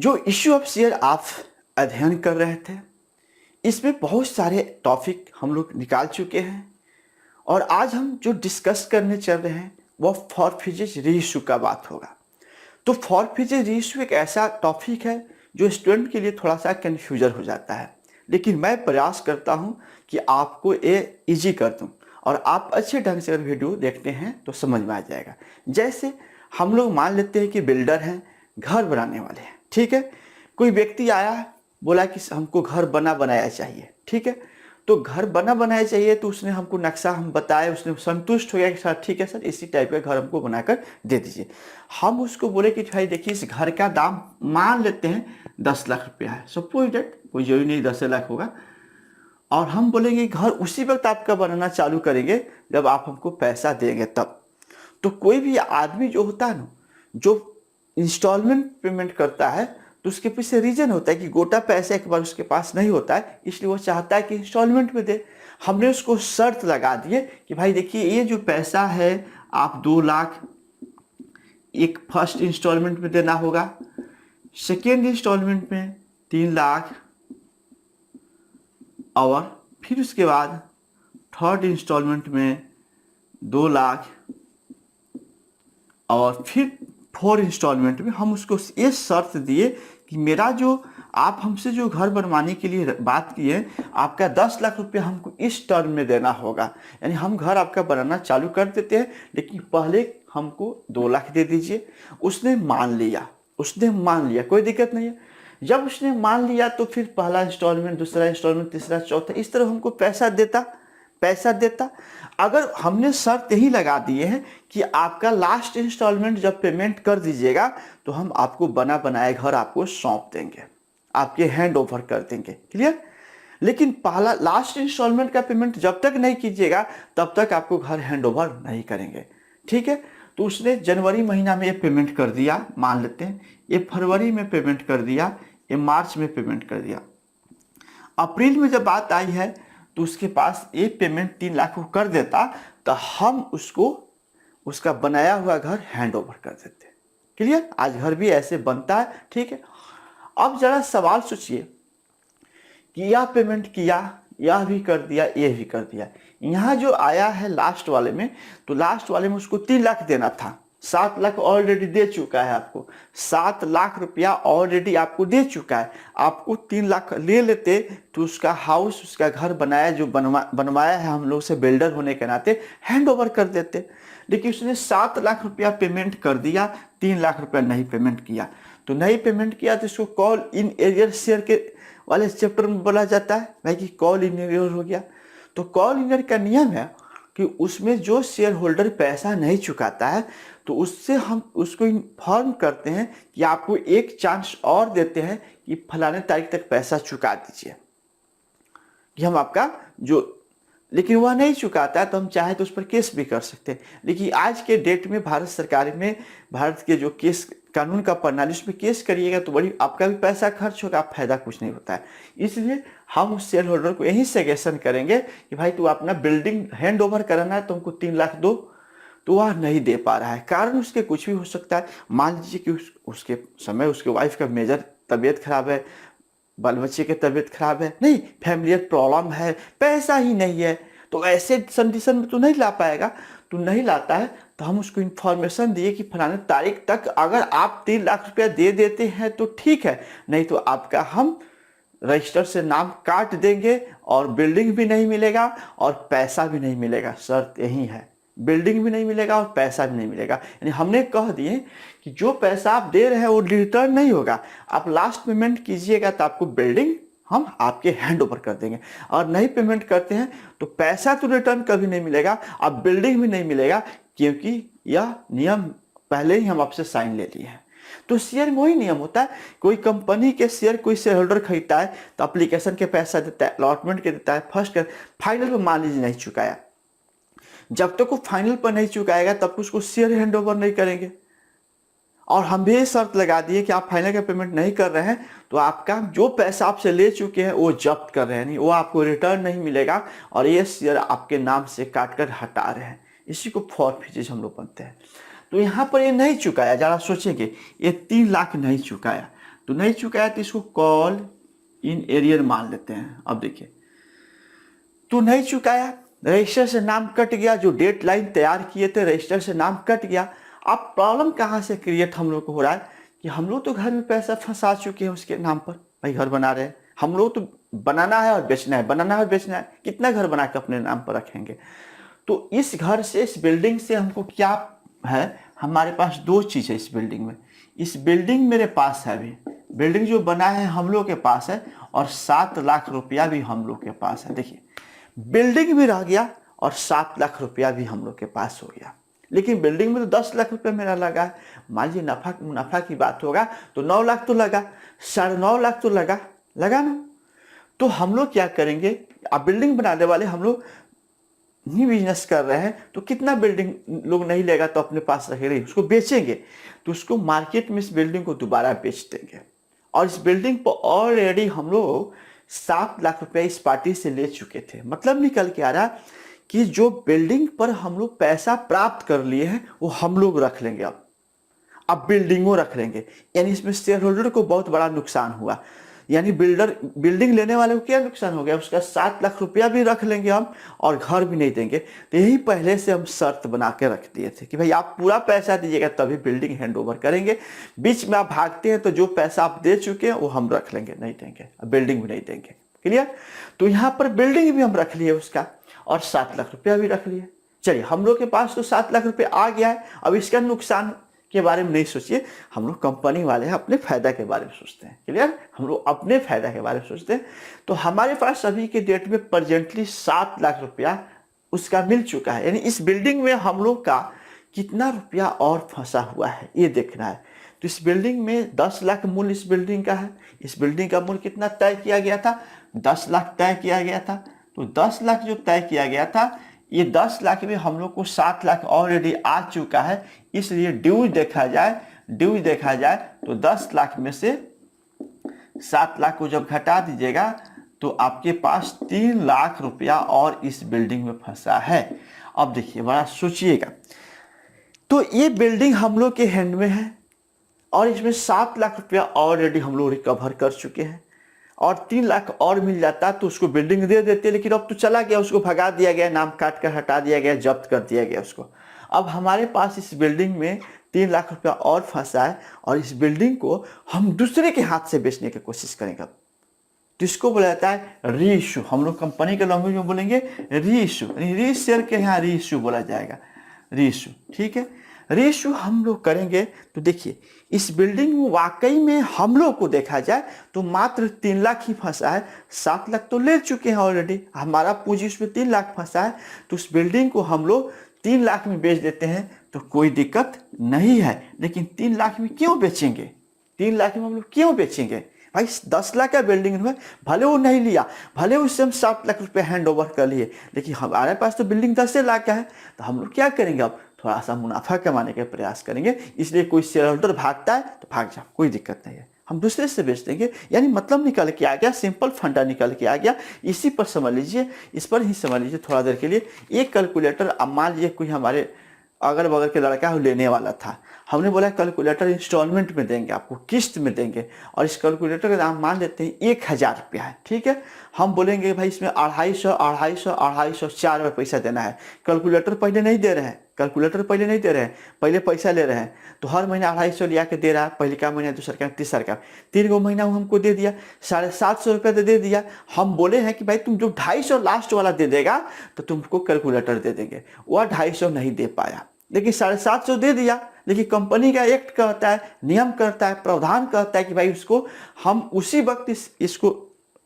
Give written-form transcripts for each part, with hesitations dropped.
जो issue of share आप अध्ययन कर रहे थे, इसमें बहुत सारे टॉपिक हम लोग निकाल चुके हैं और आज हम जो डिस्कस करने चल रहे हैं वह फॉरफिचेज रीइश्यू का बात होगा। तो फॉरफिचेज रीइश्यू एक ऐसा टॉपिक है जो स्टूडेंट के लिए थोड़ा सा कन्फ्यूजन हो जाता है, लेकिन मैं प्रयास करता हूं कि आपको ये इजी कर दूं और आप अच्छे ढंग से अगर वीडियो देखते हैं तो समझ में आ जाएगा। जैसे हम लोग मान लेते हैं कि बिल्डर हैं, घर बनाने वाले हैं, ठीक है। कोई व्यक्ति आया, बोला कि हमको घर बना बनाया चाहिए, ठीक है। तो घर बना बनाया चाहिए तो उसने हमको नक्शा हम बताया, उसने संतुष्ट हो गया कि सर ठीक है सर, इसी टाइप का घर हमको बनाकर दे दीजिए। हम उसको बोले कि भाई देखिए इस घर का दाम मान लेते हैं 10 लाख रुपया है, सपोज डेट, कोई जरूरी नहीं 10 लाख होगा। और हम बोलेंगे घर उसी वक्त आपका बनाना चालू करेंगे जब आप हमको पैसा देंगे तब। तो कोई भी आदमी जो होता है ना, जो इंस्टॉलमेंट पेमेंट करता है, तो उसके पीछे रीजन होता है कि गोटा पैसा एक बार उसके पास नहीं होता है, इसलिए वो चाहता है कि इंस्टॉलमेंट में दे। हमने उसको शर्त लगा दिए कि भाई देखिए ये जो पैसा है आप 2 लाख एक फर्स्ट इंस्टॉलमेंट में देना होगा, सेकेंड इंस्टॉलमेंट में 3 लाख और फिर उसके बाद थर्ड इंस्टॉलमेंट में 2 लाख और फिर 4 इंस्टॉलमेंट में। हम उसको ये शर्त दिए कि मेरा जो आप हमसे जो घर बनवाने के लिए बात किए, आपका 10 लाख रुपया हमको इस टर्म में देना होगा, यानी हम घर आपका बनाना चालू कर देते हैं, लेकिन पहले हमको 2 लाख दे दीजिए। उसने मान लिया, कोई दिक्कत नहीं है। जब उसने मान लिया तो फिर पहला इंस्टॉलमेंट, दूसरा इंस्टॉलमेंट, तीसरा, चौथा, इस तरह हमको पैसा देता। अगर हमने शर्त यही लगा दिए हैं कि आपका लास्ट इंस्टॉलमेंट जब पेमेंट कर दीजिएगा तो हम आपको बना बनाया घर आपको सौंप देंगे, आपके हैंड ओवर कर देंगे, क्लियर। लेकिन पहला लास्ट इंस्टॉलमेंट का पेमेंट जब तक नहीं कीजिएगा तब तक आपको घर हैंड ओवर नहीं करेंगे, ठीक है। तो उसने जनवरी महीना में ये पेमेंट कर दिया, मान लेते हैं ये फरवरी में पेमेंट कर दिया, ये मार्च में पेमेंट कर दिया। अप्रैल में जब बात आई है तो उसके पास ये पेमेंट 3 लाख को कर देता, तो हम उसको उसका बनाया हुआ घर हैंड ओवर कर देते, क्लियर। आज घर भी ऐसे बनता है, ठीक है। अब जरा सवाल सोचिए कि यह पेमेंट किया, यह भी कर दिया, ये भी कर दिया। यहाँ जो आया है लास्ट वाले में, तो लास्ट वाले में उसको 3 लाख देना था, 7 लाख ऑलरेडी दे चुका है आपको, 7 लाख रुपया ऑलरेडी आपको दे चुका है। आपको 3 लाख ले लेते तो उसका हाउस, उसका घर बनाया जो बनवाया है हम लोग से बिल्डर होने के नाते, हैंड ओवर कर देते। लेकिन उसने 7 लाख रुपया पेमेंट कर दिया, 3 लाख रुपया नहीं पेमेंट किया। तो नहीं पेमेंट किया तो इसको कॉल इन एरियर शेयर के वाले चैप्टर में बोला जाता है भाई कि कॉल इन एरियर हो गया। तो कॉल इन एरियर का नियम है कि उसमें जो शेयर होल्डर पैसा नहीं चुकाता है तो उससे हम उसको इन्फॉर्म करते हैं कि आपको एक चांस और देते हैं कि फलाने तारीख तक पैसा चुका दीजिए, कि हम आपका जो, लेकिन वह नहीं चुकाता है तो हम चाहे तो उस पर केस भी कर सकते हैं। लेकिन आज के डेट में भारत सरकार में, भारत के जो केस कानून का प्रणाली, उसमें केस करिएगा तो बड़ी आपका भी पैसा खर्च होगा, फायदा कुछ नहीं होता है। इसलिए हम उस शेयर होल्डर को यही सजेशन करेंगे कि भाई तू अपना बिल्डिंग हैंड ओवर कराना है तो हमको 3 लाख दो, तो वह नहीं दे पा रहा है। कारण उसके कुछ भी हो सकता है। मान लीजिए कि उसके समय उसके वाइफ का मेजर तबीयत खराब है, बाल बच्चे की तबीयत खराब है, नहीं फैमिली प्रॉब्लम है, पैसा ही नहीं है, तो ऐसे कंडीशन में तो नहीं ला पाएगा। तो नहीं लाता है तो हम उसको इन्फॉर्मेशन दिए कि फलाने तारीख तक अगर आप 3 लाख रुपया दे देते हैं तो ठीक है, नहीं तो आपका हम रजिस्टर से नाम काट देंगे और बिल्डिंग भी नहीं मिलेगा और पैसा भी नहीं मिलेगा। शर्त यही है, बिल्डिंग भी नहीं मिलेगा और पैसा भी नहीं मिलेगा। यानी हमने कह दिए कि जो पैसा आप दे रहे हैं वो रिटर्न नहीं होगा, आप लास्ट पेमेंट कीजिएगा तो आपको बिल्डिंग हम आपके हैंड ओवर कर देंगे, और नहीं पेमेंट करते हैं तो पैसा तो रिटर्न कभी नहीं मिलेगा, अब बिल्डिंग भी नहीं मिलेगा, क्योंकि यह नियम पहले ही हम आपसे साइन ले लिए हैं। तो शेयर में वही नियम होता है, कोई कंपनी के शेयर कोई शेयर होल्डर खरीदता है तो एप्लीकेशन के पैसा देता है, अलॉटमेंट के देता है, फर्स्ट कर, फाइनल पर मान लीजिए नहीं चुकाया, जब तक वो फाइनल पर नहीं चुकाएगा तब उसको शेयर हैंड ओवर नहीं करेंगे। और हम भी शर्त लगा दिए कि आप फाइनल का पेमेंट नहीं कर रहे हैं तो आपका जो पैसा आपसे ले चुके हैं वो जब्त कर रहे हैं, नहीं वो आपको रिटर्न नहीं मिलेगा और ये शेयर आपके नाम से काट कर हटा रहे हैं। इसी को फॉरफिचेज हम लोग बनते हैं। तो यहाँ पर ये नहीं चुकाया, जरा सोचेंगे, ये 3 लाख नहीं चुकाया तो नहीं चुकाया तो इसको कॉल इन एरियर मान लेते हैं। अब देखिए, तो नहीं चुकाया, रजिस्टर से नाम कट गया, जो डेट लाइन तैयार किए थे रजिस्टर से नाम कट गया। अब प्रॉब्लम कहाँ से क्रिएट हम लोग को हो रहा है कि हम लोग तो घर में पैसा फंसा चुके हैं उसके नाम पर, भाई घर बना रहे हैं हम लोग, तो बनाना है और बेचना है, बनाना है और बेचना है, कितना घर बना के अपने नाम पर रखेंगे। तो इस घर से, इस बिल्डिंग से हमको क्या है, हमारे पास दो चीज़ है इस बिल्डिंग में। इस बिल्डिंग मेरे पास है, अभी बिल्डिंग जो बना है हम लोग के पास है, और 7 लाख रुपया भी हम लोग के पास है। देखिए, बिल्डिंग भी रह गया और 7 लाख रुपया भी हम लोग के पास हो गया। लेकिन बिल्डिंग में तो 10 लाख रुपया मेरा लगा है। मान लीजिए मुनाफा की बात होगा तो 9 लाख तो लगा, 9.5 लाख तो लगा ना। तो हम लोग क्या करेंगे, अब बिल्डिंग बनाने वाले हम लोग नहीं बिजनेस कर रहे हैं, तो कितना बिल्डिंग लोग नहीं लेगा तो अपने पास रखेंगे, उसको बेचेंगे, तो उसको मार्केट में इस बिल्डिंग को दोबारा बेच देंगे। और इस बिल्डिंग पर ऑलरेडी हम लोग 7 लाख रुपया इस पार्टी से ले चुके थे। मतलब निकल के आ रहा कि जो बिल्डिंग पर हम लोग पैसा प्राप्त कर लिए हैं वो हम लोग रख लेंगे। अब बिल्डिंगों रख लेंगे, यानी इसमें शेयर होल्डर को बहुत बड़ा नुकसान हुआ। यानी बिल्डिंग लेने वाले को क्या नुकसान हो गया, उसका 7 लाख रुपया भी रख लेंगे हम, और घर भी नहीं देंगे। तो यही पहले से हम शर्त बना के रख दिए थे कि भाई आप पूरा पैसा दीजिएगा तभी बिल्डिंग हैंड ओवर करेंगे। बीच में आप भागते हैं तो जो पैसा आप दे चुके हैं वो हम रख लेंगे, नहीं देंगे, बिल्डिंग भी नहीं देंगे। क्लियर। तो यहाँ पर बिल्डिंग भी हम रख लिए उसका, और 7 लाख रुपया भी रख लिए। चलिए, हम लोग के पास तो 7 लाख रुपया आ गया है। अब इसका नुकसान के बारे में नहीं सोचिए, हम लोग कंपनी वाले हैं, अपने फायदा के बारे में सोचते हैं। क्लियर, हम लोग अपने फायदा के बारे में सोचते हैं। तो हमारे पास अभी के डेट में प्रेजेंटली 7 लाख रुपया उसका मिल चुका है। यानी इस बिल्डिंग में हम लोग का कितना रुपया और फंसा हुआ है ये देखना है। तो इस बिल्डिंग में 10 लाख मूल्य इस बिल्डिंग का है। इस बिल्डिंग का मूल्य कितना तय किया गया था, 10 लाख तय किया गया था। तो 10 लाख जो तय किया गया था, ये 10 लाख में हम लोग को 7 लाख ऑलरेडी आ चुका है। इसलिए ड्यूज देखा जाए तो 10 लाख में से 7 लाख को जब घटा दीजिएगा तो आपके पास 3 लाख रुपया और इस बिल्डिंग में फंसा है। अब देखिए, बड़ा सोचिएगा, तो ये बिल्डिंग हम लोग के हैंड में है और इसमें 7 लाख रुपया ऑलरेडी हम लोग रिकवर कर चुके हैं, और 3 लाख और मिल जाता तो उसको बिल्डिंग दे देते। लेकिन अब तो चला गया, उसको भगा दिया गया, नाम काट कर हटा दिया गया, जब्त कर दिया गया उसको। अब हमारे पास इस बिल्डिंग में 3 लाख रुपया और फंसा है, और इस बिल्डिंग को हम दूसरे के हाथ से बेचने की कोशिश करेंगे। तो इसको बोला जाता है री इशू। हम लोग कंपनी के लैंग्वेज में बोलेंगे री इशू, री शेयर के यहाँ री इशू बोला जाएगा, री इशू। ठीक है, री इशू हम लोग करेंगे। तो देखिए, इस बिल्डिंग में वाकई में हम लोग को देखा जाए तो मात्र 3 लाख ही फंसा है। 7 लाख तो ले चुके हैं ऑलरेडी, हमारा पूंजी उसमें 3 लाख फंसा है। तो उस बिल्डिंग को हम लोग 3 लाख में बेच देते हैं तो कोई दिक्कत नहीं है। लेकिन 3 लाख में क्यों बेचेंगे, 3 लाख में हम लोग क्यों बेचेंगे भाई? 10 लाख का बिल्डिंग में भले वो नहीं लिया, भले उससे हम 7 लाख रुपये हैंड ओवर कर लिए, लेकिन हमारे पास तो बिल्डिंग 10 लाख का है। तो हम लोग क्या करेंगे, अब थोड़ा सा मुनाफा कमाने का प्रयास करेंगे। इसलिए कोई शेयर होल्डर भागता है तो भाग जाओ, कोई दिक्कत नहीं है, हम दूसरे से बेच देंगे। यानी मतलब निकल के आ गया, सिंपल फंडा निकल के आ गया। इसी पर समझ लीजिए, इस पर ही समझ लीजिए थोड़ा देर के लिए। एक कैलकुलेटर, अब मान लीजिए कोई हमारे अगल बगल के लड़का है लेने वाला था, हमने बोला कैलकुलेटर इंस्टॉलमेंट में देंगे आपको, किस्त में देंगे, और इस कैलकुलेटर का दाम मान लेते हैं 1000 रुपया है। ठीक है, हम बोलेंगे भाई इसमें 250 4 बार पैसा देना है। कैलकुलेटर पहले नहीं दे रहे हैं, पहले पैसा ले रहे हैं। तो हर महीना 250 लिया के दे रहा है, पहले का महीना, दूसरा का, तीसरा का, 3 गो महीना वो हमको दे दिया, 750 रुपया दे दिया। हम बोले हैं कि भाई तुम जो 250 लास्ट वाला दे देगा तो तुमको कैलकुलेटर दे देंगे। वह 250 नहीं दे पाया, लेकिन 750 दे दिया। लेकिन कंपनी का एक्ट कहता है, नियम करता है, प्रावधान कहता है कि भाई उसको हम उसी वक्त इसको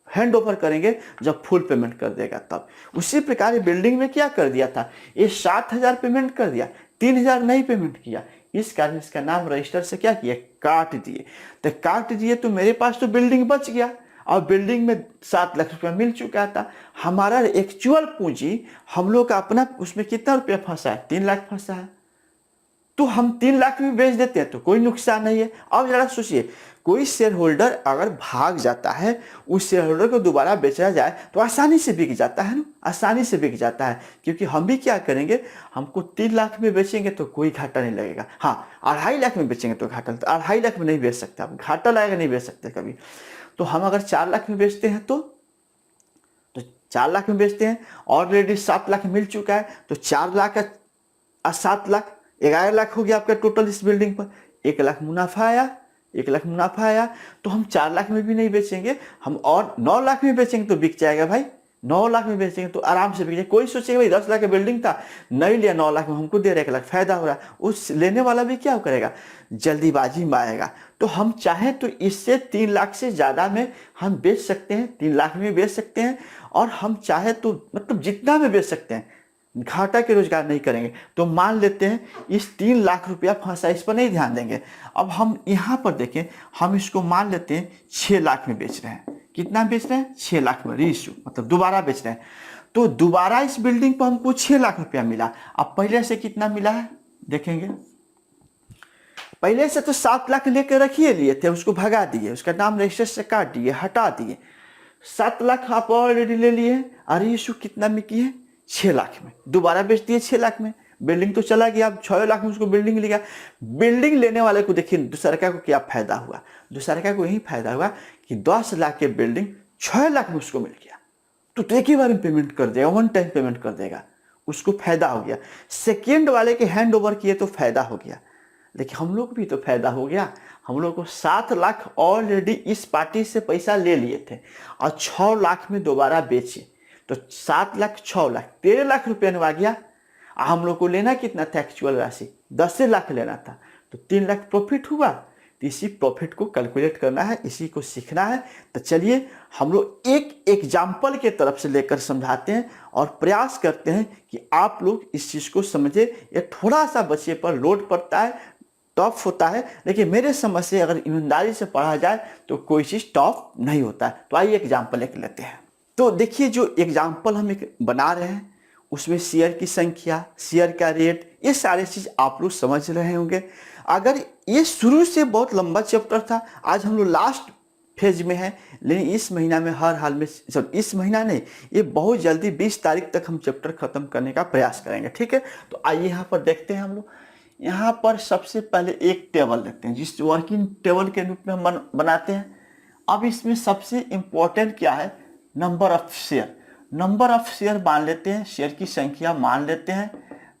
हैंड ओवर करेंगे जब फुल पेमेंट कर देगा तब। उसी प्रकार बिल्डिंग में क्या कर दिया था, ये 7,000 पेमेंट कर दिया, 3,000 नहीं पेमेंट किया। इस कारण इसका नाम रजिस्टर से क्या किया, काट दिए। तो काट दिए तो मेरे पास तो बिल्डिंग बच गया, और बिल्डिंग में 7 लाख रुपया मिल चुका था। हमारा एक्चुअल पूंजी हम लोग का अपना उसमें कितना रुपया फंसा है, 3 लाख फंसा है। तो हम 3 लाख में बेच देते हैं तो कोई नुकसान नहीं है। अब जरा सोचिए, कोई शेयर होल्डर अगर भाग जाता है, उस शेयर होल्डर को दोबारा बेचा जाए तो आसानी से बिक जाता है ना, आसानी से बिक जाता है। क्योंकि हम भी क्या करेंगे, हमको 3 लाख में बेचेंगे तो कोई घाटा नहीं लगेगा। हाँ, 2.5 लाख में बेचेंगे तो घाटा, तो 2.5 लाख में नहीं बेच सकते आप, घाटा लगेगा, नहीं बेच सकते कभी। तो हम अगर 4 लाख में बेचते हैं तो 4 लाख में बेचते हैं, ऑलरेडी 7 लाख मिल चुका है, तो 4 लाख और 7 लाख 11 लाख हो गया आपका टोटल इस बिल्डिंग पर। 1 लाख मुनाफा आया, 1 लाख मुनाफा आया। तो हम 4 लाख में भी नहीं बेचेंगे, हम और 9 लाख में बेचेंगे तो बिक जाएगा भाई। 9 लाख में बेचेंगे तो आराम से बिक जाएगा। कोई सोचेगा भाई 10 लाख का बिल्डिंग था, नहीं लिया, 9 लाख में हमको दे रहा है, 1 लाख फायदा हो रहा है, उस लेने वाला भी क्या करेगा, जल्दीबाजी में आएगा। तो हम चाहें तो इससे 3 लाख से ज़्यादा में हम बेच सकते हैं, 3 लाख में बेच सकते हैं, और हम चाहे तो मतलब जितना में बेच सकते हैं, घाटा के रोजगार नहीं करेंगे। तो मान लेते हैं इस 3 लाख रुपया फंसा, इस पर नहीं ध्यान देंगे। अब हम यहाँ पर देखें, हम इसको मान लेते हैं 6 लाख में बेच रहे हैं। कितना बेच रहे हैं, 6 लाख में, रीइश्यू मतलब दोबारा बेच रहे हैं। तो दोबारा इस बिल्डिंग पर हमको 6 लाख रुपया मिला। अब पहले से कितना मिला है देखेंगे, पहले से तो 7 लाख लेकर रखिए लिए थे, उसको भगा दिए, उसका नाम रजिस्टर से काट दिए, हटा दिए। 7 लाख आप ऑलरेडी ले लिए, और इशू कितना में किए, 6 लाख में, दोबारा बेच दिए 6 लाख में। बिल्डिंग तो चला गया, अब 6 लाख में उसको बिल्डिंग लिया। बिल्डिंग लेने वाले को देखिए दूसरका को क्या फायदा हुआ, दूसरका को यही फायदा हुआ कि 10 लाख के बिल्डिंग 6 लाख में उसको मिल गया। तो एक ही बार में पेमेंट कर देगा, वन टाइम पेमेंट कर देगा, उसको फायदा हो गया। सेकेंड वाले के हैंड ओवर किए तो फायदा हो गया, लेकिन हम लोग भी तो फायदा हो गया। हम लोग को 7 लाख ऑलरेडी इस पार्टी से पैसा ले लिए थे, और 6 लाख में दोबारा बेचे, तो 7 लाख 6 लाख 13 लाख रुपया आ गया। हम लोग को लेना कितना था एक्चुअल राशि, 10 लाख लेना था, तो 3 लाख प्रॉफिट हुआ। तो इसी प्रॉफिट को कैलकुलेट करना है, इसी को सीखना है। तो चलिए हम लोग एक एग्जाम्पल के तरफ से लेकर समझाते हैं, और प्रयास करते हैं कि आप लोग इस चीज़ को समझे। ये थोड़ा सा बच्चे पर लोड पड़ता है, टफ होता है, लेकिन मेरे समझ से अगर ईमानदारी से पढ़ा जाए तो कोई चीज़ टफ नहीं होता है। तो आइए एग्जाम्पल एक लेते हैं। तो देखिए जो एग्जाम्पल हम एक बना रहे हैं, उसमें शेयर की संख्या, शेयर का रेट, ये सारे चीज़ आप लोग समझ रहे होंगे। अगर ये शुरू से बहुत लंबा चैप्टर था, आज हम लोग लास्ट फेज में हैं, लेकिन इस महीना में हर हाल में, सब इस महीना नहीं, ये बहुत जल्दी 20 तारीख तक हम चैप्टर ख़त्म करने का प्रयास करेंगे, ठीक है। तो आइए यहाँ पर देखते हैं हम लोग। यहाँ पर सबसे पहले एक टेबल लेते हैं, जिस वर्किंग टेबल के रूप में हम बनाते हैं। अब इसमें सबसे इम्पोर्टेंट क्या है, number of share. Number of share मान लेते हैं, शेयर की संख्या मान लेते हैं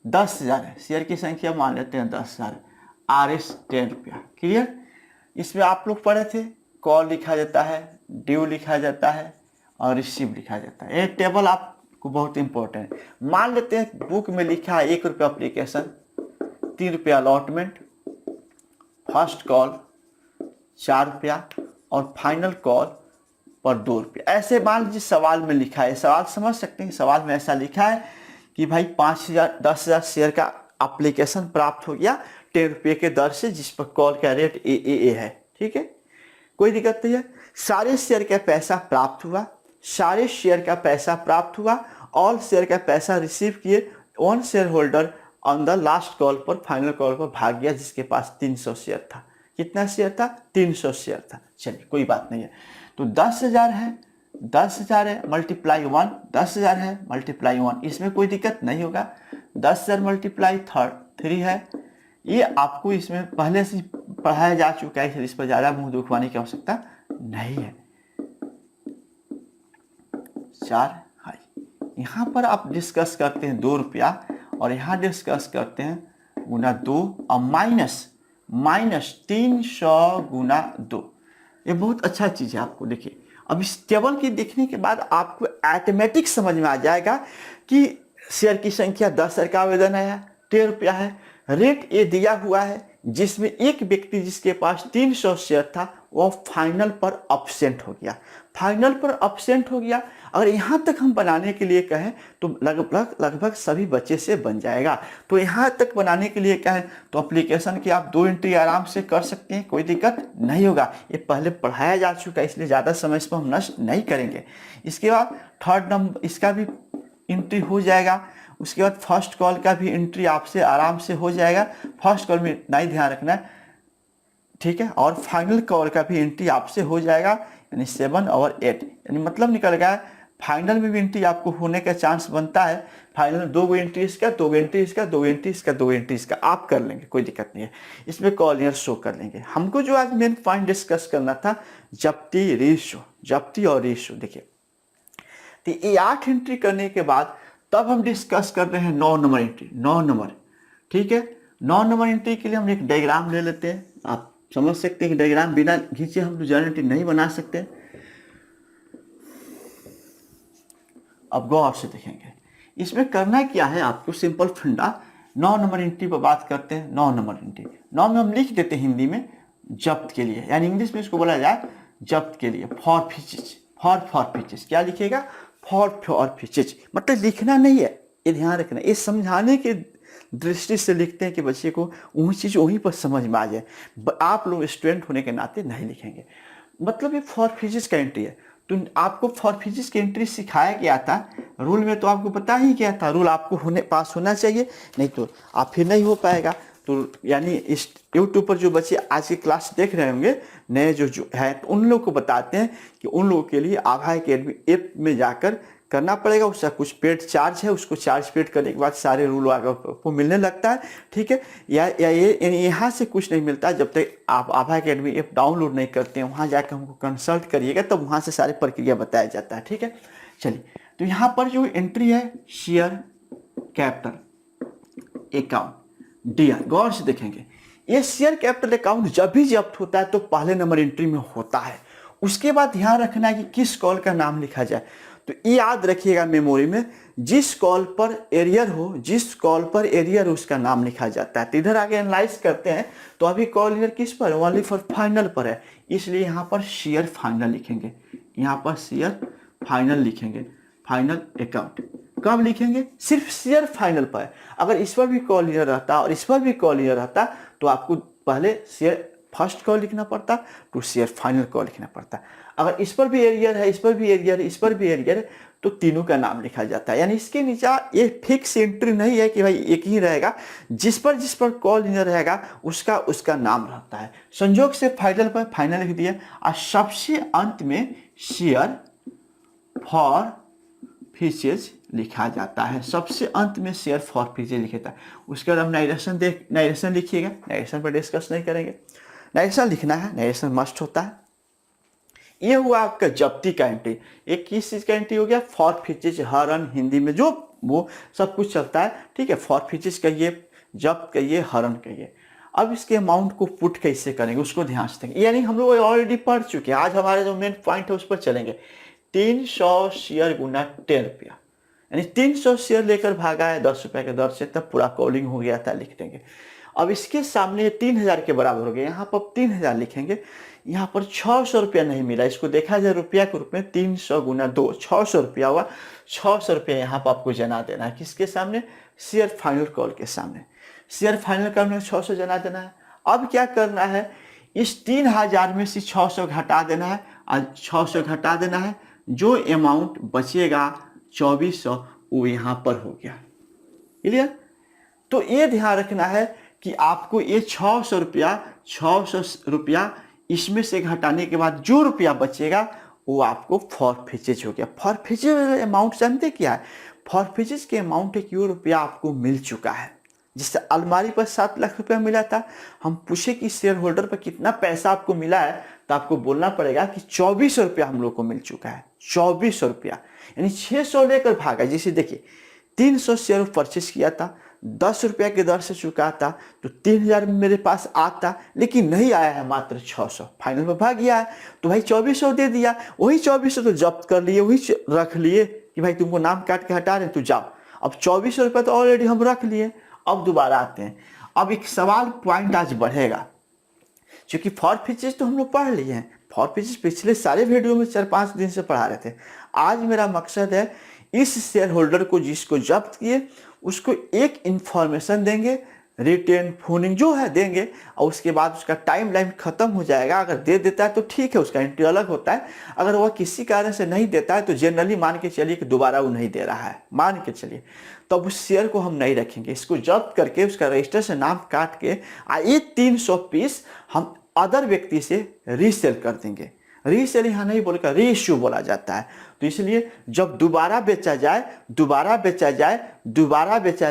10,000 है, शेयर की संख्या मान लेते हैं 10,000, RS 10 रुपया। क्लियर। इसमें आप लोग पढ़े थे, कॉल लिखा जाता है, ड्यू लिखा जाता है, और रिसीव लिखा जाता है। ये टेबल आपको बहुत इंपॉर्टेंट है। मान लेते हैं बुक में लिखा है 1 रुपया अप्लीकेशन, 3 रुपया अलॉटमेंट, फर्स्ट कॉल 4 रुपया, और फाइनल कॉल पर 2 रुपया। ऐसे मान लीजिए सवाल में लिखा है, सवाल समझ सकते हैं। सवाल में ऐसा लिखा है कि भाई 5,000 10,000 शेयर का एप्लीकेशन प्राप्त हो गया 10 रुपये के दर से, जिस पर कॉल का रेट ए है, ठीक है, कोई दिक्कत नहीं है। सारे शेयर का पैसा प्राप्त हुआ, सारे शेयर का पैसा प्राप्त हुआ, ऑल शेयर का पैसा रिसीव किए। 1 share holder on the last call पर, फाइनल कॉल पर भाग गया, जिसके पास 300 शेयर था। कितना शेयर था, 300 शेयर था। चलिए कोई बात नहीं है। तो 10,000 है, 10,000 है मल्टीप्लाई 1, 10,000 है मल्टीप्लाई 1, इसमें कोई दिक्कत नहीं होगा। 10,000 मल्टीप्लाई 3 है। ये आपको इसमें पहले से पढ़ाया जा चुका है, इस पर ज़्यादा मुंह दुखवाने की आवश्यकता नहीं है। 4 है। यहाँ पर आप डिस्कस करते हैं 2 रुपया, और यहाँ डिस्कस करते हैं गुना 2, और माइनस 300 गुना 2। ये बहुत अच्छा चीज़ है। आपको देखिए, अब इस टेबल की देखने के बाद आपको ऑटोमेटिक समझ में आ जाएगा कि शेयर की संख्या 10,000 का आवेदन आया, 10 रुपया है, रेट ये दिया हुआ है, जिसमें एक व्यक्ति जिसके पास 300 शेयर था वो फाइनल पर अब्सेंट हो गया। फाइनल पर अब्सेंट हो गया। अगर यहाँ तक हम बनाने के लिए कहें तो लगभग सभी बच्चे से बन जाएगा। तो यहाँ तक बनाने के लिए कहें तो एप्लीकेशन की आप 2 एंट्री आराम से कर सकते हैं, कोई दिक्कत नहीं होगा। ये पहले पढ़ाया जा चुका है, इसलिए ज़्यादा समय इस पर हम नष्ट नहीं करेंगे। इसके बाद थर्ड नंबर, इसका भी एंट्री हो जाएगा। उसके बाद फर्स्ट कॉल का भी एंट्री आपसे आराम से हो जाएगा, फर्स्ट कॉल में नहीं ध्यान रखना है, ठीक है। और फाइनल कॉल का भी एंट्री आपसे हो जाएगा, यानी 7 और 8, यानी मतलब निकल गया फाइनल में भी एंट्री आपको होने का चांस बनता है। फाइनल में 2 एंट्री इसका, 2 एंट्री इसका, 2 एंट्री इसका, 2 एंट्री इसका, आप कर लेंगे, कोई दिक्कत नहीं है, इसमें कॉलियर शो कर लेंगे। हमको जो आज मेन पॉइंट डिस्कस करना था जब्ती रेशो, जब्ती और रेशो। देखिए तो ये 8 एंट्री करने के बाद तब हम डिस्कस कर रहे हैं 9 नंबर एंट्री, 9 नंबर, ठीक है। 9 नंबर एंट्री के लिए हम एक डायग्राम ले लेते हैं। आप समझ सकते हैं कि डायग्राम बिना खींचे हम जर्नल एंट्री नहीं बना सकते। अब गौर से देखेंगे इसमें करना क्या है आपको, सिंपल फंडा। 9 नंबर एंट्री पर बात करते हैं। 9 नंबर एंट्री 9 में हम लिख देते हैं हिंदी में जब्त के लिए, यानी इंग्लिश में इसको बोला जाए जब्त के लिए, फॉर फीचेज, फॉर फीचेज। क्या लिखेगा, फॉर फीचेज, मतलब लिखना नहीं है, ये ध्यान रखना, ये समझाने के दृष्टि से लिखते हैं कि बच्चे को वही चीज़ वहीं पर समझ में आ जाए। आप लोग स्टूडेंट होने के नाते नहीं लिखेंगे, मतलब ये फॉर फीचेज का एंट्री है। तो आपको फॉर फिजिक्स की एंट्री सिखाया गया था, रूल में तो आपको पता ही क्या था, रूल आपको पास होना चाहिए, नहीं तो आप फिर नहीं हो पाएगा। तो यानी इस यूट्यूब पर जो बच्चे आज की क्लास देख रहे होंगे नए जो है, तो उन लोगों को बताते हैं कि उन लोगों के लिए आभा अकेडमी ऐप में जाकर करना पड़ेगा। उसका कुछ पेड चार्ज है, उसको चार्ज पेड करने के बाद सारे रूल आपको मिलने लगता है, ठीक है। या ये यहाँ से कुछ नहीं मिलता जब तक आप आभा अकेडमी ऐप डाउनलोड नहीं करते हैं। वहाँ जाकर हमको कंसल्ट करिएगा, तब वहाँ से सारी प्रक्रिया बताया जाता है, ठीक है। चलिए, तो यहाँ पर जो एंट्री है शेयर कैपिटल अकाउंट डीआर, गौर से देखेंगे ये शेयर कैपिटल अकाउंट जब भी जब्त होता है तो पहले नंबर एंट्री में होता है। उसके बाद ध्यान रखना है कि किस कॉल का नाम लिखा जाए। तो ये याद रखिएगा मेमोरी में, जिस कॉल पर एरियर हो, जिस कॉल पर एरियर उसका नाम लिखा जाता है। तो इधर आगे एनालाइज करते हैं, तो अभी कॉल एरियर किस पर, ओनली फॉर फाइनल पर है, इसलिए यहाँ पर शेयर फाइनल लिखेंगे, यहाँ पर शेयर फाइनल लिखेंगे, फाइनल अकाउंट। कब लिखेंगे, सिर्फ शेयर फाइनल पर। अगर इस पर भी कॉल एरियर रहता और इस पर भी कॉल एरियर रहता तो आपको पहले शेयर फर्स्ट कॉल लिखना पड़ता, तो शेयर फाइनल कॉल लिखना पड़ता। अगर इस पर भी एरियर है, इस पर भी एरियर है, इस पर भी एरियर है, तो तीनों का नाम लिखा जाता है। यानी इसके नीचे ये फिक्स एंट्री नहीं है कि भाई एक ही रहेगा, जिस पर कॉल एरियर रहेगा उसका नाम रहता है। संयोग से फाइनल पर फाइनल लिख दिया, और सबसे अंत में शेयर फॉर फीचेज लिखा जाता है। सबसे अंत में शेयर फॉर फीचेज लिखा जाता है। उसके बाद हम नरेशन लिखिएगा, नरेशन पर डिस्कस नहीं करेंगे, नरेशन लिखना है, नरेशन मस्ट होता है। ये हुआ आपका जब्ती का एंट्री। एक किस चीज़ का एंट्री हो गया, फॉर फीचेज, हरण, हिंदी में जो वो सब कुछ चलता है, ठीक है। फॉर फीचेज कहिए, जब्त कहिए, हरण कहिए। अब इसके अमाउंट को पुट कैसे करेंगे उसको ध्यान से देंगे, यानी हम लोग ऑलरेडी पढ़ चुके हैं। आज हमारे जो मेन पॉइंट है उस पर चलेंगे। 300 शेयर गुना 10 रुपया, यानी 300 शेयर लेकर भागा है 10 रुपये के दर से, तब पूरा कॉलिंग हो गया था, लिख देंगे। अब इसके सामने 3000 के बराबर हो गया, यहाँ पर 3000 लिखेंगे। यहाँ पर 600 रुपया नहीं मिला, इसको देखा जाए रुपया के रूप में, 300 गुना 2 600 रुपया हुआ। 600 रुपया यहाँ पर आपको जना देना है, किसके सामने, शेयर फाइनल कॉल के सामने। शेयर फाइनल कॉल में 600 जना देना है। अब क्या करना है, इस 3000 में से 600 घटा देना है, और 600 घटा देना है, जो अमाउंट बचेगा 2400 वो यहाँ पर हो गया। क्लियर। तो ये ध्यान रखना है कि आपको ये 600 रुपया इसमें से घटाने के बाद जो रुपया बचेगा वो आपको फॉर फीचेज हो गया। फॉर फीचेज अमाउंट जानते क्या है, फॉर फीचेज के अमाउंट है कि वो रुपया आपको मिल चुका है। जिससे अलमारी पर 7 लाख रुपया मिला था, हम पूछे कि शेयर होल्डर पर कितना पैसा आपको मिला है, तो आपको बोलना पड़ेगा कि 2400 रुपया हम लोग को मिल चुका है। 2400 रुपया, यानी 600 लेकर भागा। जैसे देखिए 300 शेयर परचेज किया था, 10 रुपया के दर से चुका था, तो 3000 मेरे पास आता, लेकिन नहीं आया है, मात्र 600 फाइनल में भाग गया है। तो भाई 2400 दे दिया, वही 2400 तो जब्त कर लिए, वही रख लिए कि भाई तुमको नाम काट के हटा रहे, तू जाओ। अब 2400 रुपया तो ऑलरेडी हम रख लिए। अब दोबारा आते हैं, अब एक सवाल पॉइंट आज बढ़ेगा, क्योंकि फॉर फीचेज तो हम लोग पढ़ लिए हैं। फॉर फीचेज पिछले सारे वीडियो में 4-5 दिन से पढ़ा रहे थे। आज मेरा मकसद है इस शेयर होल्डर को जिसको जब्त किए उसको एक इंफॉर्मेशन देंगे, रिटेन फोनिंग जो है देंगे, और उसके बाद उसका टाइम लाइन खत्म हो जाएगा। अगर दे देता है तो ठीक है, उसका एंट्री अलग होता है। अगर वह किसी कारण से नहीं देता है तो जनरली मान के चलिए कि दोबारा वो नहीं दे रहा है, मान के चलिए। तब उस शेयर को हम नहीं रखेंगे, इसको जब्त करके उसका रजिस्टर से नाम काट के ये 300 पीस हम अदर व्यक्ति से रीसेल कर देंगे। रीसेल यहाँ नहीं बोलकर रीइश्यू बोला जाता है। तो इसलिए जब दोबारा बेचा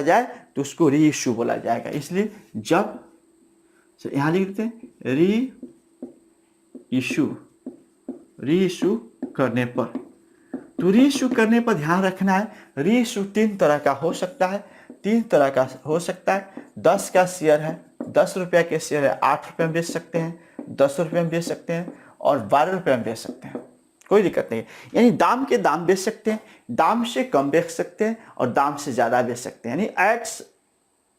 जाए तो उसको रीइश्यू बोला जाएगा। इसलिए जब यहाँ लिख देते हैं रीइश्यू करने पर, तो रीइश्यू करने पर ध्यान रखना है, रीइश्यू 3 तरह का हो सकता है। 3 तरह का हो सकता है। 10 का शेयर है, 10 रुपये के शेयर है, 8 रुपये में बेच सकते हैं, 10 रुपये में बेच सकते हैं और 12 रुपये में बेच सकते हैं, कोई दिक्कत नहीं है। यानी दाम के दाम बेच सकते हैं, दाम से कम बेच सकते हैं और दाम से ज़्यादा बेच सकते हैं। यानी एड्स,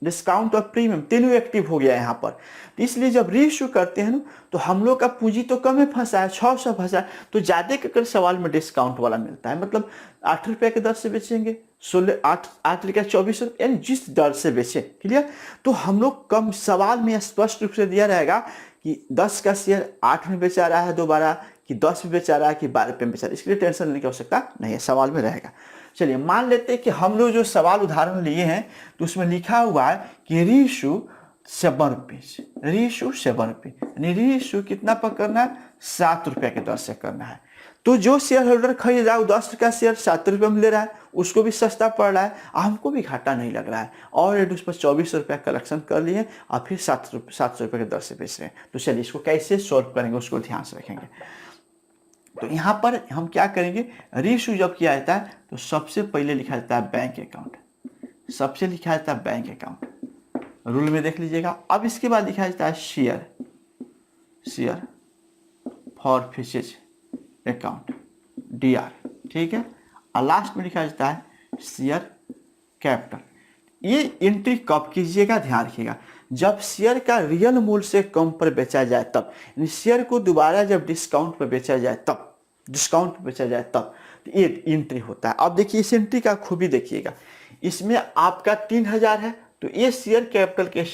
डिस्काउंट और प्रीमियम तीनों एक्टिव हो गया है यहाँ पर। तो इसलिए जब रीइश्यू करते हैं ना, तो हम लोग का पूंजी तो कम ही फंसा है, 600 फंसा है, तो ज़्यादा के सवाल में डिस्काउंट वाला मिलता है। मतलब 8 रुपये के दर से बेचेंगे, 8 रुपये 24 रुपये, यानी जिस दर से बेचे। क्लियर? तो हम लोग कम, सवाल में स्पष्ट रूप से दिया रहेगा कि 10 का शेयर 8 में बेचा रहा है दोबारा, कि 10 में बेचा रहा है कि 12 रुपये में बेचा रहा है। इसके लिए टेंशन लेने की आवश्यकता नहीं है, सवाल में रहेगा। चलिए मान लेते हैं कि हम लोग जो सवाल उदाहरण लिए हैं तो उसमें लिखा हुआ है कि रीइश्यू 7 रुपये, रीइश्यू 7 रुपये, यानी रीइश्यू कितना पर करना है? 7 रुपये के दर से करना है। तो जो शेयर होल्डर खरीद रहा है 10 का शेयर 7 रुपये में ले रहा है, उसको भी सस्ता पड़ रहा है, हमको भी घाटा नहीं लग रहा है, और उस पर 24 रुपये कलेक्शन कर लिए और फिर 700 रुपये के दर से बेच रहे हैं। तो चलिए इसको कैसे सॉल्व करेंगे उसको ध्यान से रखेंगे। तो यहाँ पर हम क्या करेंगे, रीइश्यू जब किया जाता है तो सबसे पहले लिखा जाता है बैंक अकाउंट, सबसे लिखा जाता है बैंक अकाउंट, रूल में देख लीजिएगा। अब इसके बाद लिखा जाता है शेयर फॉरफिचेज अकाउंट, DR, ठीक है। और लास्ट में लिखा जाता है शेयर कैपिटल। ये एंट्री कब कीजिएगा, ध्यान रखिएगा, जब शेयर का रियल मूल्य से कम पर बेचा जाए तब, यानी शेयर को दोबारा जब डिस्काउंट पर बेचा जाए तब, तो ये एंट्री होता है। अब देखिए इस एंट्री का खूबी देखिएगा, इसमें आपका 3000 है, तो ये शेयर कैपिटल के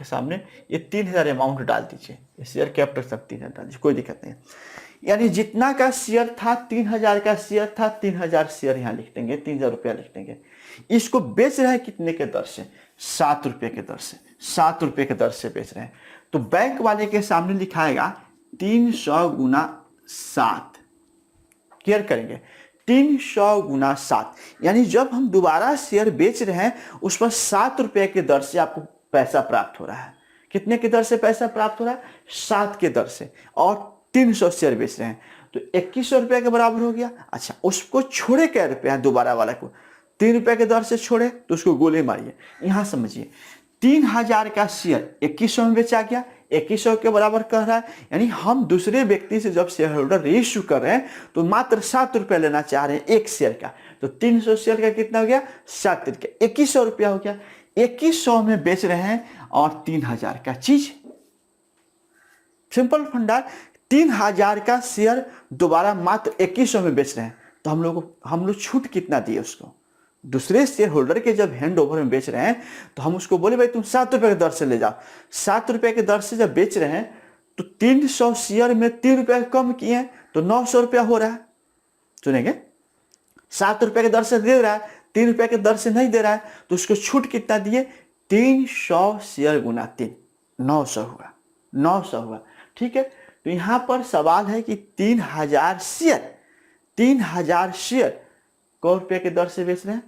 सामने ये 3000 अमाउंट डाल दीजिए, ये शेयर कैपिटल सब 3000 डाल दीजिए, कोई दिक्कत नहीं। यानी जितना का शेयर था, 3000 का शेयर था, 3000 शेयर यहाँ लिख देंगे, 3000 रुपया लिख देंगे। इसको बेच रहे हैं कितने के दर से? 7 रुपये के दर से, 7 रुपये के दर से बेच रहे हैं। तो बैंक वाले के सामने लिखाएगा 300 गुना 7, क्लियर करेंगे, 300 गुना 7, यानी जब हम दोबारा शेयर बेच रहे हैं उस पर 7 रुपये के दर से आपको पैसा प्राप्त हो रहा है। कितने के दर से पैसा प्राप्त हो रहा है? 7 के दर से, और 300 शेयर बेच रहे हैं तो 2100 रुपये के बराबर हो गया। अच्छा, उसको छोड़े क्या रुपया, दोबारा वाला को 3 रुपये के दर से छोड़े तो उसको गोले मारिए। यहाँ समझिए, 3000 का शेयर 2100 में बेचा गया, 2100 के बराबर कह रहा है, यानी हम दूसरे व्यक्ति से जब शेयर होल्डर रीइश्यू कर रहे हैं तो मात्र 7 रुपये लेना चाह रहे हैं एक शेयर का। तो 300 शेयर का कितना हो गया? 7 का 2100 रुपया हो गया। 2100 में बेच रहे हैं और 3000 का चीज, सिंपल फंडा। 3000 का शेयर दोबारा मात्र 2100 में बेच रहे हैं, तो हम लोग छूट कितना दिए उसको? दूसरे शेयर होल्डर के जब हैंड ओवर में बेच रहे हैं तो हम उसको बोले भाई तुम 7 रुपये के दर से ले जाओ। 7 रुपये के दर से जब बेच रहे हैं तो 300 शेयर में 3 रुपये कम किए हैं तो 900 रुपया हो रहा है। सुनेंगे, 7 रुपये के दर से दे रहा है, 3 रुपये के दर से नहीं दे रहा है, तो उसको छूट कितना दिए? 300 शेयर गुना 3, 900 हुआ, 900 हुआ, ठीक है। तो यहाँ पर सवाल है कि 3000 शेयर कौ रुपये के दर से बेच रहे हैं?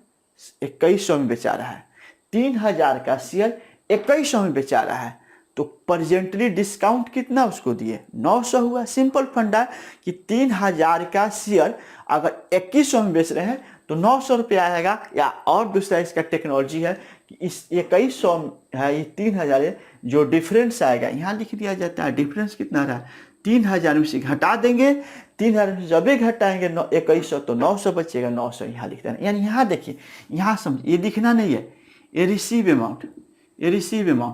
2100 में बेचा रहा है। 3000 का शेयर 2100 में बेचा रहा है, तो प्रेजेंटली डिस्काउंट कितना उसको दिए? 900 हुआ। सिंपल फंडा कि 3000 का शेयर अगर 2100 में बेच रहे हैं तो 900 रुपया आएगा, या और दूसरा इसका टेक्नोलॉजी है कि इस 2100 है, ये 3000 है, जो डिफरेंस आएगा यहाँ लिख दिया जाता है। डिफरेंस कितना रहा? 3000 में से घटा देंगे, 3000 में से जब भी घटाएंगे 2100 तो 900 बचेगा, 900 यहाँ लिख देना। यानी यहाँ देखिए, यहाँ समझिए, ये लिखना नहीं है, ये रिसीव अमाउंट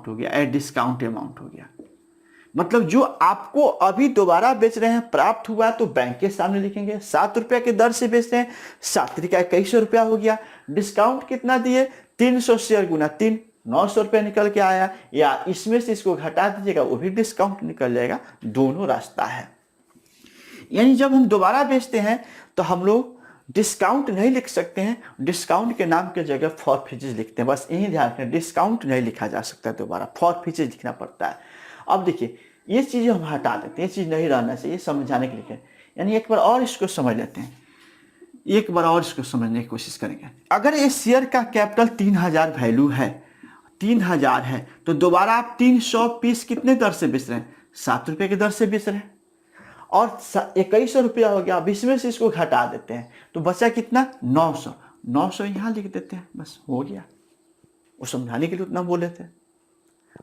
हो गया, डिस्काउंट अमाउंट हो गया। मतलब जो आपको अभी दोबारा बेच रहे हैं प्राप्त हुआ तो बैंक के सामने लिखेंगे। 7 रुपये के दर से बेच रहे हैं, 7 का 2100 रुपया हो गया। डिस्काउंट कितना दिए? 300 शेयर गुना 3, 900 रुपये निकल के आया, या इसमें से इसको घटा दीजिएगा वो भी डिस्काउंट निकल जाएगा। दोनों रास्ता है। यानी जब हम दोबारा बेचते हैं तो हम लोग डिस्काउंट नहीं लिख सकते हैं, डिस्काउंट के नाम की जगह फॉर फीचर्स लिखते हैं, बस यही ध्यान रखें, डिस्काउंट नहीं लिखा जा सकता, दोबारा फॉर फीचर्स लिखना पड़ता है। अब देखिए ये चीज़ हम हटा देते हैं, ये चीज़ नहीं रहना चाहिए, समझाने के लिए। यानी एक बार और इसको समझ लेते हैं, एक बार और इसको समझने की कोशिश करेंगे। अगर ये शेयर का कैपिटल 3000 वैल्यू है, 3000 है, तो दोबारा आप 300 पीस कितने दर से बेच रहे हैं? 7 रुपये की दर से बेच रहे हैं, और 2100 रुपया हो गया। अब इसमें से इसको घटा देते हैं तो बचा कितना? 900। 900 यहाँ लिख देते हैं, बस हो गया। वो समझाने के लिए उतना बोले थे।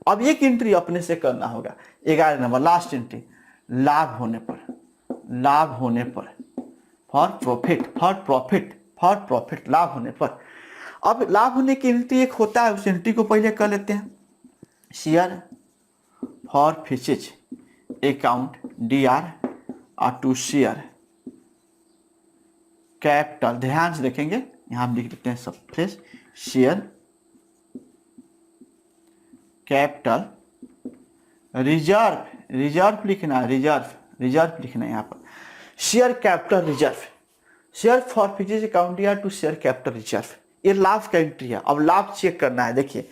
अब एक एंट्री अपने से करना होगा, 11 नंबर लास्ट एंट्री, लाभ होने पर, लाभ होने पर, for profit, for profit, for profit, लाभ होने पर। अब लाभ होने की एंट्री एक होता है, उस एंट्री को पहले कर लेते हैं। Share for features account DR और टू शेयर कैपिटल, ध्यान से देखेंगे यहां हम लिख देते हैं सब fresh, share capital reserve, reserve लिखना है, रिजर्व, रिजर्व लिखना है यहाँ पर, share capital reserve, share for features account या टू शेयर कैपिटल रिजर्व, ये लाभ का एंट्री है। अब लाभ चेक करना है। देखिए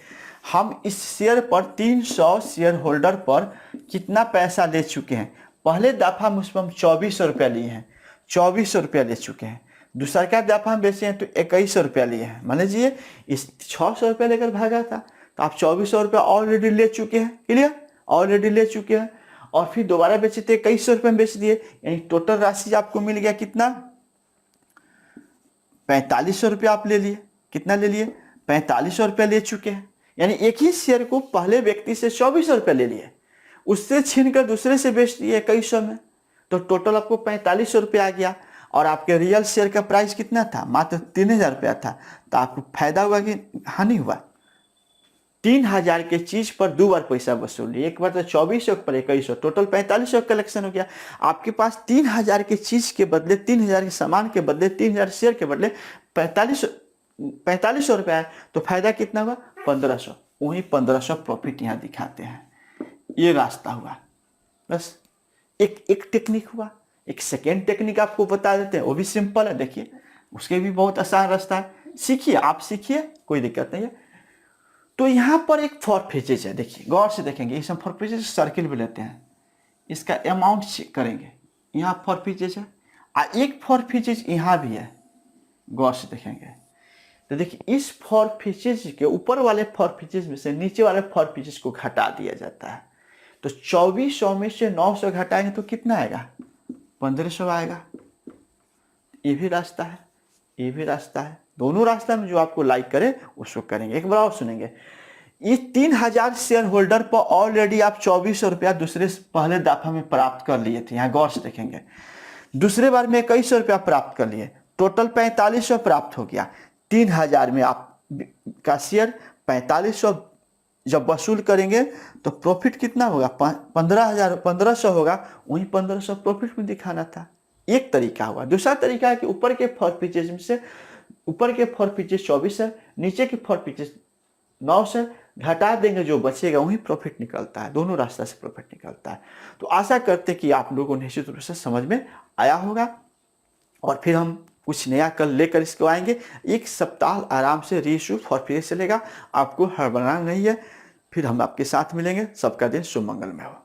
हम इस शेयर पर 300 शेयर होल्डर पर कितना पैसा ले चुके हैं। पहले दफा हम उसमें 2400 रुपया लिए हैं, 2400 रुपया ले चुके हैं। दूसरा क्या दफा हम बेचे हैं तो 2100 रुपया लिए हैं। मान लीजिए इस 600 रुपया लेकर भागा था, तो आप 2400 रुपया ऑलरेडी ले चुके हैं, क्लियर, ऑलरेडी ले चुके हैं। और फिर दोबारा बेचे थे 2100 रुपये में बेच दिए, यानी टोटल राशि आपको मिल गया कितना? 4500 रुपया आप ले लिए। कितना ले लिए? 4500 रुपया ले चुके हैं। यानी एक ही शेयर को पहले व्यक्ति से 2400 रुपया ले लिए, उससे छीन कर दूसरे से बेच दिए 2100 में, तो टोटल आपको 4500 रुपया आ गया। और आपके रियल शेयर का प्राइस कितना था? मात्र 3000 रुपया था। तो आपको फायदा हुआ कि हानि हुआ? 3000 के चीज पर 2 बार पैसा वसूल, एक बार तो 2400 पर 2100, टोटल 4500 कलेक्शन हो गया। आपके पास 3000 के चीज के बदले, 3000 के सामान के बदले, 3000 शेयर के बदले 4500 रुपया है, तो फायदा कितना हुआ? 1500। वही 1500 प्रॉफिट यहाँ दिखाते हैं। ये रास्ता हुआ, बस एक टेक्निक हुआ। एक सेकेंड टेक्निक आपको बता देते हैं, वो भी सिंपल है। देखिए उसके भी बहुत आसान रास्ता है, सीखिए, आप सीखिए, कोई दिक्कत नहीं है। तो यहाँ पर एक फॉर फीचर्स है, देखिए गौर से देखेंगे, इसमें फॉर फीचर्स सर्किल भी लेते हैं, इसका अमाउंट चेक करेंगे। यहाँ फॉर फीचर्स है, एक फॉर फीचर्स यहाँ भी है, गौर से देखेंगे। तो देखिए इस फॉर फीचर्स के ऊपर वाले फॉर फीचर्स में से नीचे वाले फॉर फीचर्स को घटा दिया जाता है। तो 2400 में से 900 घटाएंगे तो कितना आएगा? 1500 आएगा। ये भी रास्ता है, ये भी रास्ता है। दोनों रास्ता में जो आपको लाइक करे उसको करेंगे। एक बार और सुनेंगे, ये 3000 शेयर होल्डर पर ऑलरेडी आप 2400 रुपया दूसरे पहले दफा में प्राप्त कर लिए थे। यहाँ गौर से देखेंगे, दूसरे बार में 2100 रुपया प्राप्त कर लिए, टोटल 4500 प्राप्त हो गया। 3000 में आप का शेयर 4500 जब वसूल करेंगे तो प्रॉफिट कितना होगा? 1500 होगा। वहीं 1500 प्रॉफिट में दिखाना था। एक तरीका हुआ। दूसरा तरीका है कि ऊपर के फॉर फीचर्स में से, ऊपर के फॉर फीचर्स 24 है, नीचे के फॉर फीचर्स 9 से घटा देंगे, जो बचेगा वही प्रॉफिट निकलता है। दोनों रास्ता से प्रॉफिट निकलता है। तो आशा करते कि आप लोगों को निश्चित रूप से समझ में आया होगा, और फिर हम कुछ नया कल लेकर इसको आएंगे। एक सप्ताह आराम से रीइश्यू फॉर फीचर्स चलेगा, आपको हड़बड़ाना नहीं है। फिर हम आपके साथ मिलेंगे। सबका दिन शुभ मंगलमय हो।